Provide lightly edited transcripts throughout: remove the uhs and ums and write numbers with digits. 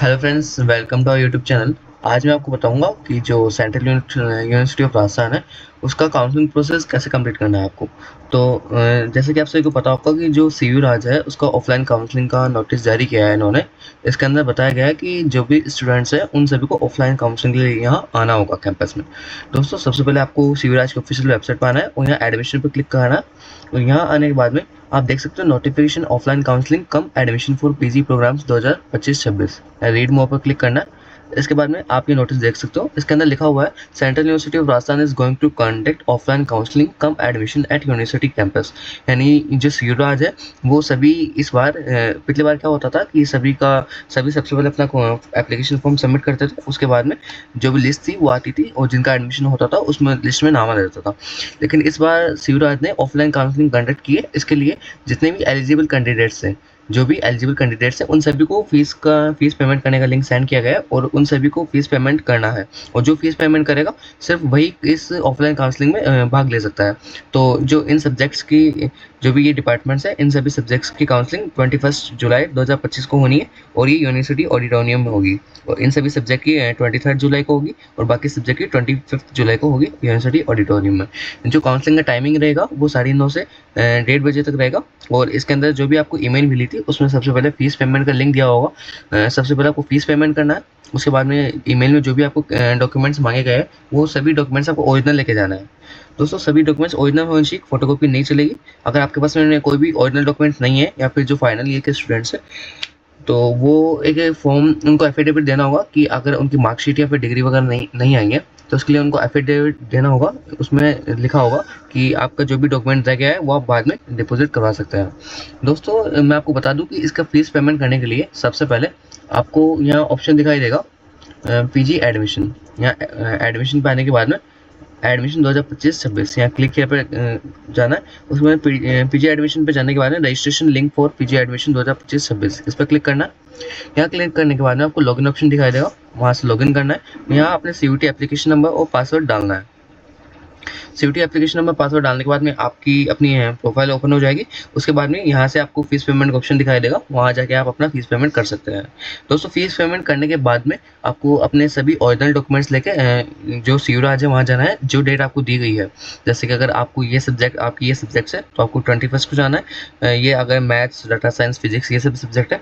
Hello friends, welcome to our YouTube channel. आज मैं आपको बताऊंगा कि जो सेंट्रल यूनिवर्सिटी ऑफ राजस्थान है उसका काउंसलिंग प्रोसेस कैसे कंप्लीट करना है आपको। तो जैसे कि आप सभी को पता होगा कि जो सीयू राज है उसका ऑफलाइन काउंसलिंग का नोटिस जारी किया है इन्होंने। इसके अंदर बताया गया है कि जो भी स्टूडेंट्स हैं उन सभी को ऑफलाइन काउंसलिंग के लिए यहाँ आना होगा कैंपस में। दोस्तों, सबसे पहले आपको सीयू राज की ऑफिशियल वेबसाइट पर आना है और यहाँ एडमिशन पर क्लिक करना है। और यहाँ आने के बाद में आप देख सकते हो notification offline counselling cum admission for PG programmes 2025-26। Read more पर क्लिक करना है। इसके बाद में आप ये नोटिस देख सकते हो, इसके अंदर लिखा हुआ है central university of Rajasthan is going to conduct offline counselling cum admission at university campus. यानी जो सीयूराज है वो सभी इस बार पिछली बार क्या होता था कि सभी सबसे पहले अपना एप्लीकेशन फॉर्म सबमिट करते थे। उसके बाद में जो भी लिस्ट थी वो आती थी और जिनका एडमिशन होता था उसमें लिस्ट में नाम आ जाता था। लेकिन इस बार सीयूराज ने ऑफलाइन काउंसलिंग कंडक्ट की है। इसके लिए जितने भी एलिजिबल कैंडिडेट्स हैं जो भी एलिजिबल कैंडिडेट्स हैं उन सभी को फीस पेमेंट करने का लिंक सेंड किया गया है और उन सभी को फीस पेमेंट करना है। और जो फीस पेमेंट करेगा सिर्फ वही इस ऑफलाइन काउंसलिंग में भाग ले सकता है। तो जो इन सब्जेक्ट्स की जो भी ये डिपार्टमेंट्स हैं इन सभी सब्जेक्ट्स की काउंसलिंग 21 जुलाई 2025 को होनी है और ये यूनिवर्सिटी ऑडिटोरियम में होगी। और इन सभी सब्जेक्ट की 23 जुलाई को होगी और बाकी सब्जेक्ट की 25 जुलाई को होगी यूनिवर्सिटी ऑडिटोरियम में। जो काउंसलिंग का टाइमिंग रहेगा वो 9:30 से 1:30 बजे तक रहेगा। और इसके अंदर जो भी आपको ईमेल मिली थी उसमें सबसे पहले फीस पेमेंट का लिंक दिया होगा। सबसे पहले आपको फीस पेमेंट करना है। उसके बाद में ईमेल में जो भी आपको डॉक्यूमेंट्स मांगे गए हैं वो सभी डॉक्यूमेंट्स आपको ओरिजिनल लेके जाना है। दोस्तों, सभी डॉक्यूमेंट्स ओरिजिनल होने चाहिए, फोटोकॉपी नहीं चलेगी। अगर आपके पास में कोई भी ओरिजिनल डॉक्यूमेंट्स नहीं है या फिर जो फाइनल ईयर के स्टूडेंट्स हैं तो वो एक फॉर्म उनको एफिडेविट देना होगा कि अगर उनकी मार्कशीट या फिर डिग्री वगैरह नहीं आई है तो उसके लिए उनको एफिडेविट देना होगा। उसमें लिखा होगा कि आपका जो भी डॉक्यूमेंट रह गया है वो आप बाद में डिपॉजिट करवा सकते हैं। दोस्तों, मैं आपको बता दूं कि इसका फीस पेमेंट करने के लिए सबसे पहले आपको यहाँ ऑप्शन दिखाई देगा पीजी एडमिशन। यहाँ एडमिशन पे आने के बाद में एडमिशन 2025-26 यहाँ क्लिक किया पे जाना है। उसके बाद पीजी एडमिशन पे जाने के बाद में registration link for PG admission 2025-26 इस पर क्लिक करना है। यहाँ क्लिक करने के बाद में आपको लॉगिन ऑप्शन दिखाई देगा, वहाँ से लॉगिन करना है। यहाँ अपने सीयूटी एप्लीकेशन नंबर और पासवर्ड डालना है। सीयूटी एप्लीकेशन नंबर पासवर्ड डालने के बाद में आपकी अपनी प्रोफाइल ओपन हो जाएगी। उसके बाद में यहाँ से आपको फीस पेमेंट का ऑप्शन दिखाई देगा, वहाँ जाके आप अपना फीस पेमेंट कर सकते हैं। दोस्तों, फीस पेमेंट करने के बाद में आपको अपने सभी ओरिजिनल डॉक्यूमेंट्स लेके जो सीयूराज है वहाँ जाना है जो डेट आपको दी गई है। जैसे कि अगर आपको ये सब्जेक्ट्स है तो आपको 21 को जाना है। ये अगर मैथ्स, डाटा साइंस, फिजिक्स ये सब सब्जेक्ट है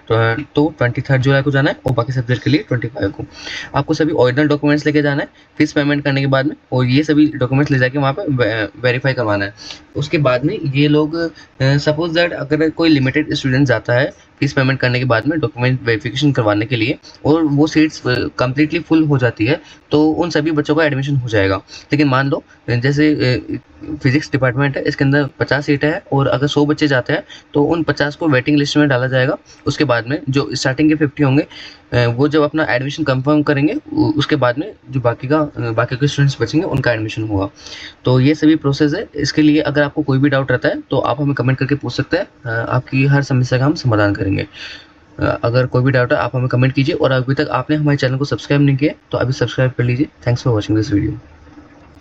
तो 23 जुलाई को जाना है और बाकी सब्जेक्ट के लिए 25 को। आपको सभी ओरिजिनल डॉक्यूमेंट्स लेके जाना है फीस पेमेंट करने के बाद में, और ये सभी डॉक्यूमेंट्स ले जाके वहाँ पे वेरीफाई करवाना है। उसके बाद में ये लोग सपोज दैट अगर कोई लिमिटेड स्टूडेंट जाता है फीस पेमेंट करने के बाद में डॉक्यूमेंट वेरिफिकेशन करवाने के लिए और वो सीट्स कम्प्लीटली फुल हो जाती है तो उन सभी बच्चों का एडमिशन हो जाएगा। लेकिन मान लो जैसे फिजिक्स डिपार्टमेंट है, इसके अंदर 50 सीटें हैं और अगर 100 बच्चे जाते हैं तो उन 50 को वेटिंग लिस्ट में डाला जाएगा। उसके बाद में जो स्टार्टिंग के 50 होंगे वो जब अपना एडमिशन कंफर्म करेंगे उसके बाद में जो बाकी के स्टूडेंट्स बचेंगे उनका एडमिशन होगा। तो ये सभी प्रोसेस है। इसके लिए अगर आपको कोई भी डाउट रहता है तो आप हमें कमेंट करके पूछ सकते हैं, आपकी हर समस्या का हम समाधान करेंगे। अगर कोई भी डाउट है आप हमें कमेंट कीजिए और अभी तक आपने हमारे चैनल को सब्सक्राइब नहीं किया तो अभी सब्सक्राइब कर लीजिए। Thanks for watching this video.